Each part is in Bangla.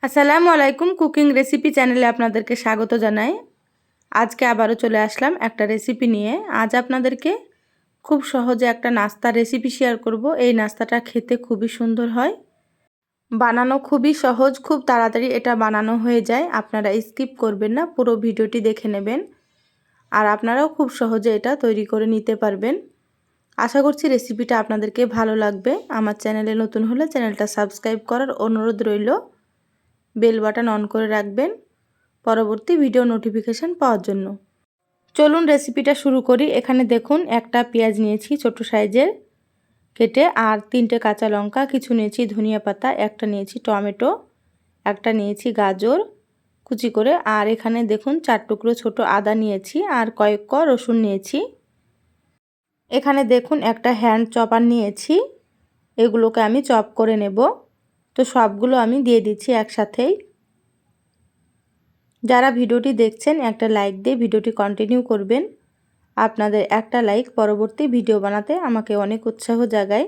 আসসালামু আলাইকুম। কুকিং রেসিপি চ্যানেলে আপনাদেরকে স্বাগত জানাই। আজকে আবারও চলে আসলাম একটা রেসিপি নিয়ে। আজ আপনাদেরকে খুব সহজে একটা নাস্তার রেসিপি শেয়ার করব। এই নাস্তাটা খেতে খুবই সুন্দর হয়, বানানো খুবই সহজ, খুব তাড়াতাড়ি এটা বানানো হয়ে যায়। আপনারা স্কিপ করবেন না, পুরো ভিডিওটি দেখে নেবেন আর আপনারাও খুব সহজে এটা তৈরি করে নিতে পারবেন। আশা করছি রেসিপিটা আপনাদেরকে ভালো লাগবে। আমার চ্যানেলে নতুন হলে চ্যানেলটা সাবস্ক্রাইব করার অনুরোধ রইল। বেল বাটন অন করে রাখবেন পরবর্তী ভিডিও নোটিফিকেশান পাওয়ার জন্য। চলুন রেসিপিটা শুরু করি। এখানে দেখুন একটা পেঁয়াজ নিয়েছি ছোট সাইজের কেটে, আর 3টে কাঁচা লঙ্কা, কিছু নিয়েছি ধনিয়া পাতা, একটা নিয়েছি টমেটো, একটা নিয়েছি গাজর কুচি করে, আর এখানে দেখুন 4 টুকরো ছোট আদা নিয়েছি আর কয়েক ক রসুন নিয়েছি। এখানে দেখুন একটা হ্যান্ড চপার নিয়েছি, এগুলোকে আমি চপ করে নেব। তো সবগুলো আমি দিয়ে দিচ্ছি একসাথেই। যারা ভিডিওটি দেখছেন একটা লাইক দিয়ে ভিডিওটি কন্টিনিউ করবেন। আপনাদের একটা লাইক পরবর্তী ভিডিও বানাতে আমাকে অনেক উৎসাহ জাগায়।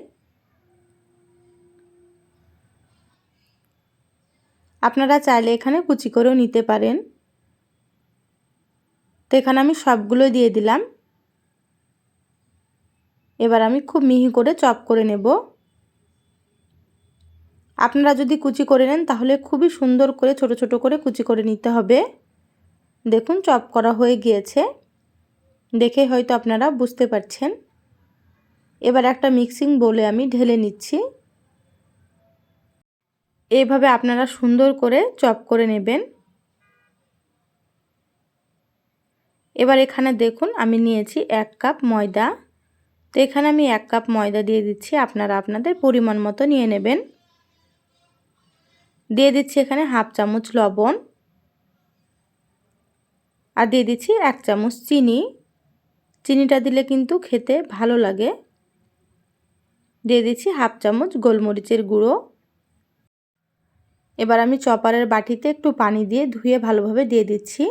আপনারা চাইলে এখানে কুচি করেও নিতে পারেন। তো এখানে আমি সবগুলো দিয়ে দিলাম। এবার আমি খুব মিহি করে চপ করে নেব। আপনারা যদি কুচি করে নেন তাহলে খুবই সুন্দর করে ছোট ছোট করে কুচি করে নিতে হবে। দেখুন চপ করা হয়ে গিয়েছে, দেখে হয়তো আপনারা বুঝতে পারছেন। এবার একটা মিক্সিং বোলে আমি ঢেলে নিচ্ছি। এইভাবে আপনারা সুন্দর করে চপ করে নেবেন। এবার এখানে দেখুন আমি নিয়েছি 1 কাপ ময়দা। তো এখানে আমি 1 কাপ ময়দা দিয়ে দিচ্ছি, আপনারা আপনাদের পরিমাণ মতো নিয়ে নেবেন। দিয়ে দিচ্ছি এখানে হাফ চামচ লবণ, আর দিয়ে দিচ্ছি 1 চামচ চিনি। চিনিটা দিলে কিন্তু খেতে ভালো লাগে। দিয়ে দিচ্ছি হাফ চামচ গোলমরিচের গুঁড়ো। এবার আমি চপারের বাটিতে একটু পানি দিয়ে ধুয়ে ভালোভাবে দিয়ে দিচ্ছি।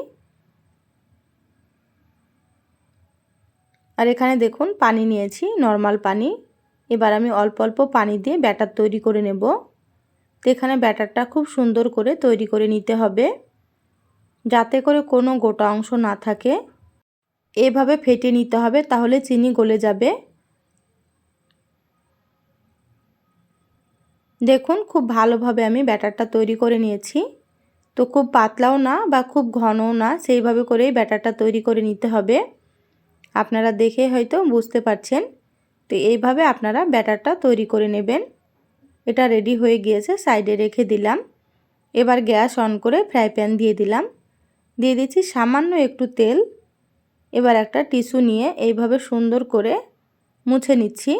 আর এখানে দেখুন পানি নিয়েছি, নর্মাল পানি। এবার আমি অল্প অল্প পানি দিয়ে ব্যাটার তৈরি করে নেব। তো এখানে ব্যাটারটা খুব সুন্দর করে তৈরি করে নিতে হবে, যাতে করে কোনো গোটা অংশ না থাকে। এভাবে ফেটে নিতে হবে, তাহলে চিনি গলে যাবে। দেখুন খুব ভালোভাবে আমি ব্যাটারটা তৈরি করে নিয়েছি। তো খুব পাতলাও না বা খুব ঘনও না, সেইভাবে করেই ব্যাটারটা তৈরি করে নিতে হবে। আপনারা দেখে হয়তো বুঝতে পারছেন। তো এইভাবে আপনারা ব্যাটারটা তৈরি করে নেবেন। এটা রেডি হয়ে গিয়েছে, সাইডে রেখে দিলাম। এবার গ্যাস অন করে ফ্রাই প্যান দিয়ে দিলাম। দিয়ে দিচ্ছি সামান্য একটু তেল। এবার একটা টিস্যু নিয়ে এইভাবে সুন্দর করে মুছে নিচ্ছি।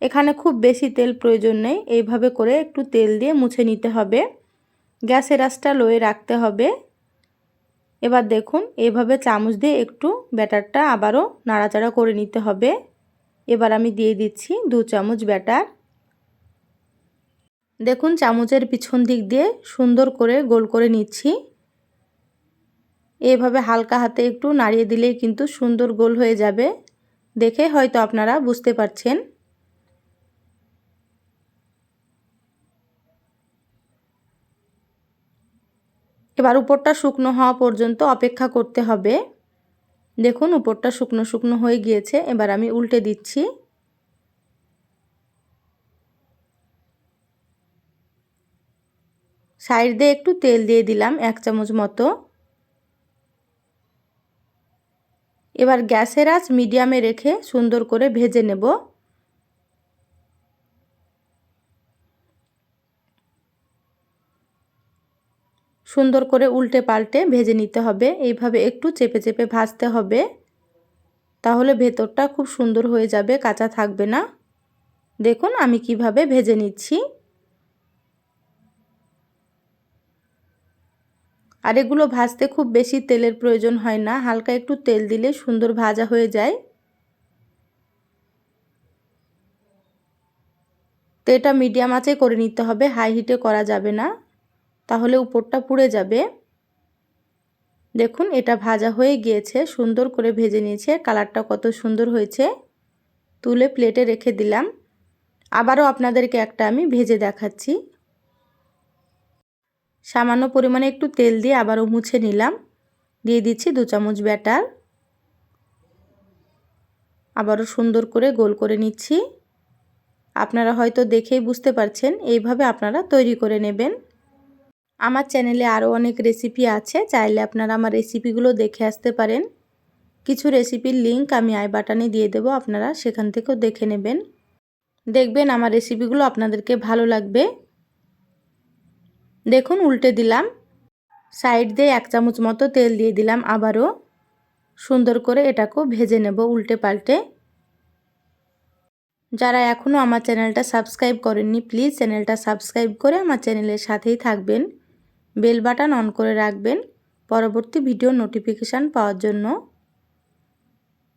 এখানে খুব বেশি তেল প্রয়োজন নেই, এইভাবে করে একটু তেল দিয়ে মুছে নিতে হবে। গ্যাসের আঁচটা লোয়ে রাখতে হবে। এবার দেখুন এইভাবে চামচ দিয়ে একটু ব্যাটারটা আবারও নাড়াচাড়া করে নিতে হবে। এবার আমি দিয়ে দিচ্ছি 2 চামচ ব্যাটার। দেখুন চামচের পিছন দিক দিয়ে সুন্দর করে গোল করে নিচ্ছি। এইভাবে হালকা হাতে একটু নাড়িয়ে দিলেই কিন্তু সুন্দর গোল হয়ে যাবে। দেখে হয়তো আপনারা বুঝতে পারছেন। এবার উপরটা শুকনো হওয়া পর্যন্ত অপেক্ষা করতে হবে। দেখুন উপরটা শুকনো শুকনো হয়ে গিয়েছে। এবার আমি উল্টে দিচ্ছি। সাইড দিয়ে একটু তেল দিয়ে দিলাম 1 চামচ মতো। এবার গ্যাসের আঁচ মিডিয়ামে রেখে সুন্দর করে ভেজে নেব। সুন্দর করে উল্টে পাল্টে ভেজে নিতে হবে। এইভাবে একটু চেপে চেপে ভাজতে হবে, তাহলে ভেতরটা খুব সুন্দর হয়ে যাবে, কাঁচা থাকবে না। দেখুন আমি কিভাবে ভেজে নিচ্ছি। আর এগুলো ভাজতে খুব বেশি তেলের প্রয়োজন হয় না, হালকা একটু তেল দিলে সুন্দর ভাজা হয়ে যায়। তো এটা মিডিয়াম আঁচে করে নিতে হবে, হাই হিটে করা যাবে না, তাহলে উপরটা পুড়ে যাবে। দেখুন এটা ভাজা হয়ে গিয়েছে, সুন্দর করে ভেজে নিয়েছে, কালারটা কত সুন্দর হয়েছে। তুলে প্লেটে রেখে দিলাম। আবারও আপনাদেরকে একটা আমি ভেজে দেখাচ্ছি। সামান্য পরিমাণে একটু তেল দিয়ে আবারও মুছে নিলাম। দিয়ে দিচ্ছি 2 চামচ ব্যাটার। আবারও সুন্দর করে গোল করে নিচ্ছি। আপনারা হয়তো দেখেই বুঝতে পারছেন, এইভাবে আপনারা তৈরি করে নেবেন। আমার চ্যানেলে আরও অনেক রেসিপি আছে, চাইলে আপনারা আমার রেসিপিগুলো দেখে আসতে পারেন। কিছু রেসিপির লিংক আমি আই বাটনে দিয়ে দেব, আপনারা সেখান থেকেও দেখে নেবেন। দেখবেন আমার রেসিপিগুলো আপনাদেরকে ভালো লাগবে। দেখুন উল্টে দিলাম। সাইড দিয়ে 1 চামচ মতো তেল দিয়ে দিলাম। আবারও সুন্দর করে এটাকেও ভেজে নেব উল্টে পাল্টে। যারা এখনও আমার চ্যানেলটা সাবস্ক্রাইব করেননি, প্লিজ চ্যানেলটা সাবস্ক্রাইব করে আমার চ্যানেলের সাথেই থাকবেন। বেল বাটন অন করে রাখবেন পরবর্তী ভিডিও নোটিফিকেশান পাওয়ার জন্য।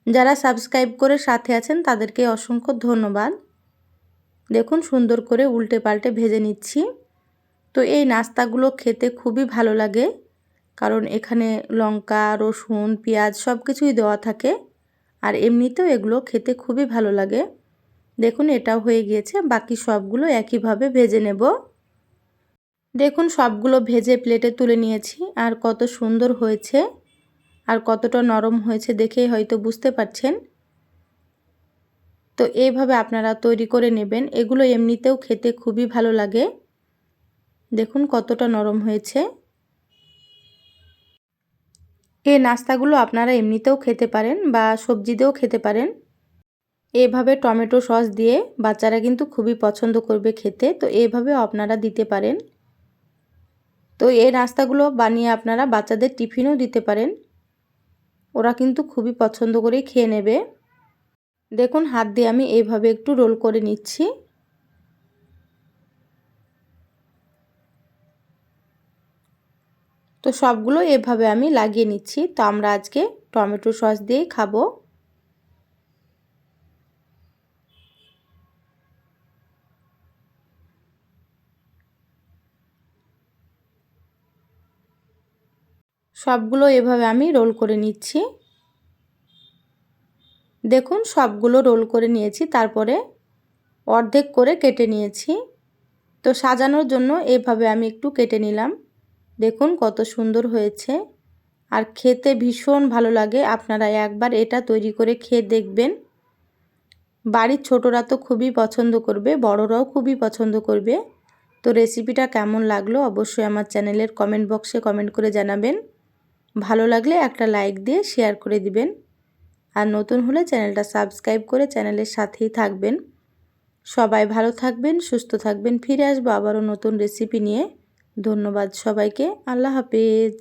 যারা সাবস্ক্রাইব করে সাথে আছেন তাদেরকে অসংখ্য ধন্যবাদ। দেখুন সুন্দর করে উল্টে পাল্টে ভেজে নিচ্ছি। তো এই নাস্তাগুলো খেতে খুবই ভালো লাগে, কারণ এখানে লঙ্কা, রসুন, পেঁয়াজ সব কিছুই দেওয়া থাকে। আর এমনিতেও এগুলো খেতে খুবই ভালো লাগে। দেখুন এটাও হয়ে গিয়েছে, বাকি সবগুলো একইভাবে ভেজে নেব। দেখুন সবগুলো ভেজে প্লেটে তুলে নিয়েছি। আর কত সুন্দর হয়েছে, আর কতটা নরম হয়েছে দেখেই হয়তো বুঝতে পারছেন। তো এইভাবে আপনারা তৈরি করে নেবেন, এগুলো এমনিতেও খেতে খুবই ভালো লাগে। দেখুন কতটা নরম হয়েছে। এই নাস্তাগুলো আপনারা এমনিতেও খেতে পারেন বা সবজি দিয়েও খেতে পারেন। এভাবে টমেটো সস দিয়ে বাচ্চারা কিন্তু খুবই পছন্দ করবে খেতে, তো এইভাবেও আপনারা দিতে পারেন। তো এই নাস্তাগুলো বানিয়ে আপনারা বাচ্চাদের টিফিনেও দিতে পারেন, ওরা কিন্তু খুবই পছন্দ করেই খেয়ে নেবে। দেখুন হাত দিয়ে আমি এইভাবে একটু রোল করে নিচ্ছি। তো সবগুলো এভাবে আমি লাগিয়ে নিচ্ছি। তো আমরা আজকে টমেটো সস দিয়েই খাবো। সবগুলো এভাবে আমি রোল করে নিচ্ছি। দেখুন সবগুলো রোল করে নিয়েছি, তারপরে অর্ধেক করে কেটে নিয়েছি। তো সাজানোর জন্য এভাবে আমি একটু কেটে নিলাম। দেখুন কত সুন্দর হয়েছে, আর খেতে ভীষণ ভালো লাগে। আপনারা একবার এটা তৈরি করে খেয়ে দেখবেন। বাড়ির ছোটরা তো খুবই পছন্দ করবে, বড়রাও খুবই পছন্দ করবে। তো রেসিপিটা কেমন লাগলো অবশ্যই আমার চ্যানেলের কমেন্ট বক্সে কমেন্ট করে জানাবেন। ভালো লাগলে একটা লাইক দিয়ে শেয়ার করে দিবেন। আর নতুন হলে চ্যানেলটা সাবস্ক্রাইব করে চ্যানেলের সাথেই থাকবেন। সবাই ভালো থাকবেন, সুস্থ থাকবেন। ফিরে আসবো আবারও নতুন রেসিপি নিয়ে। ধন্যবাদ সবাইকে। আল্লাহ হাফেজ।